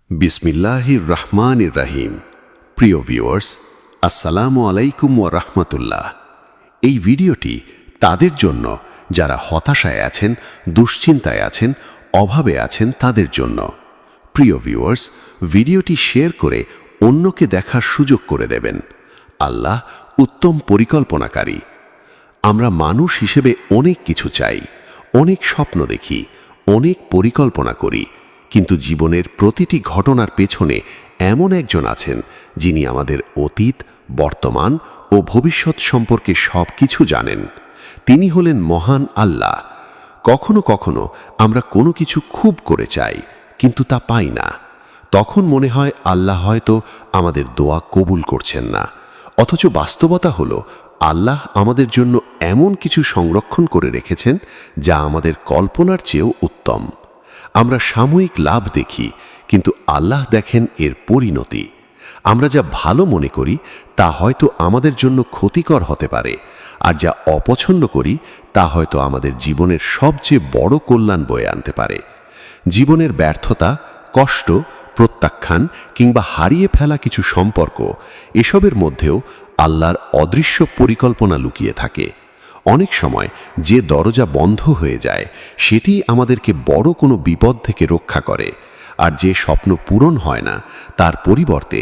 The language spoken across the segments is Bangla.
বিসমিল্লাহির রহমানির রহিম। প্রিয় ভিউয়ার্স, আসসালামু আলাইকুম ওয়া রাহমাতুল্লাহ। এই ভিডিওটি তাদের জন্য যারা হতাশায় আছেন, দুশ্চিন্তায় আছেন, অভাবে আছেন তাদের জন্য। প্রিয় ভিউয়ার্স, ভিডিওটি শেয়ার করে অন্যকে দেখার সুযোগ করে দেবেন। আল্লাহ উত্তম পরিকল্পনাকারী। আমরা মানুষ হিসেবে অনেক কিছু চাই, অনেক স্বপ্ন দেখি, অনেক পরিকল্পনা করি, কিন্তু জীবনের প্রতিটি ঘটনার পেছনে এমন একজন আছেন যিনি আমাদের অতীত, বর্তমান ও ভবিষ্যৎ সম্পর্কে সব কিছু জানেন। তিনি হলেন মহান আল্লাহ। কখনো কখনো আমরা কোনো কিছু খুব করে চাই, কিন্তু তা পাই না। তখন মনে হয় আল্লাহ হয়তো আমাদের দোয়া কবুল করছেন না। অথচ বাস্তবতা হলো আল্লাহ আমাদের জন্য এমন কিছু সংরক্ষণ করে রেখেছেন যা আমাদের কল্পনার চেয়েও উত্তম। আমরা সাময়িক লাভ দেখি, কিন্তু আল্লাহ দেখেন এর পরিণতি। আমরা যা ভালো মনে করি তা হয়তো আমাদের জন্য ক্ষতিকর হতে পারে, আর যা অপছন্দ করি তা হয়তো আমাদের জীবনের সবচেয়ে বড় কল্যাণ বয়ে আনতে পারে। জীবনের ব্যর্থতা, কষ্ট, প্রত্যাখ্যান কিংবা হারিয়ে ফেলা কিছু সম্পর্ক, এসবের মধ্যেও আল্লাহর অদৃশ্য পরিকল্পনা লুকিয়ে থাকে। অনেক সময় যে দরজা বন্ধ হয়ে যায় সেটি আমাদেরকে বড় কোনো বিপদ থেকে রক্ষা করে, আর যে স্বপ্ন পূরণ হয় না তার পরিবর্তে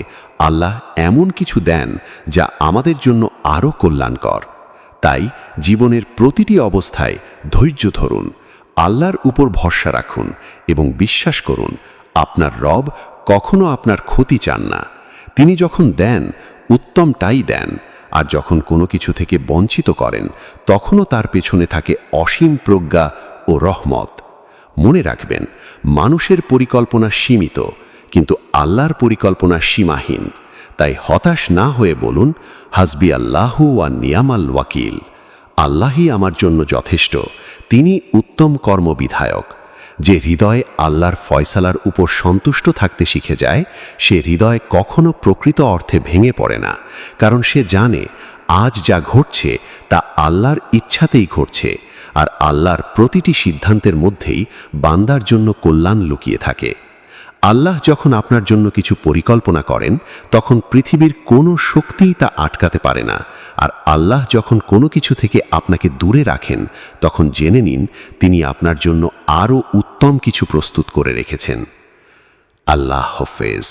আল্লাহ এমন কিছু দেন যা আমাদের জন্য আরও কল্যাণকর। তাই জীবনের প্রতিটি অবস্থায় ধৈর্য ধরুন, আল্লাহর উপর ভরসা রাখুন এবং বিশ্বাস করুন আপনার রব কখনো আপনার ক্ষতি চান না। তিনি যখন দেন উত্তমটাই দেন, আর যখন কোনো কিছু থেকে বঞ্চিত করেন তখনও তার পেছনে থাকে অসীম প্রজ্ঞা ও রহমত। মনে রাখবেন, মানুষের পরিকল্পনা সীমিত, কিন্তু আল্লাহর পরিকল্পনা সীমাহীন। তাই হতাশ না হয়ে বলুন, হাসবি আল্লাহু ওয়া নিয়ামাল ওয়াকিল। আল্লাহই আমার জন্য যথেষ্ট, তিনি উত্তম কর্মবিধায়ক। যে হৃদয় আল্লাহর ফয়সালার উপর সন্তুষ্ট থাকতে শিখে যায় সে হৃদয় কখনো প্রকৃত অর্থে ভেঙে পড়ে না, কারণ সে জানে আজ যা ঘটছে তা আল্লাহর ইচ্ছাতেই ঘটছে, আর আল্লাহর প্রতিটি সিদ্ধান্তের মধ্যেই বান্দার জন্য কল্যাণ লুকিয়ে থাকে। আল্লাহ যখন আপনার জন্য কিছু পরিকল্পনা করেন তখন পৃথিবীর কোনো শক্তিই তা আটকাতে পারে না, আর আল্লাহ যখন কোনো কিছু থেকে আপনাকে দূরে রাখেন তখন জেনে নিন তিনি আপনার জন্য আরও উত্তম কিছু প্রস্তুত করে রেখেছেন। আল্লাহ হাফেজ।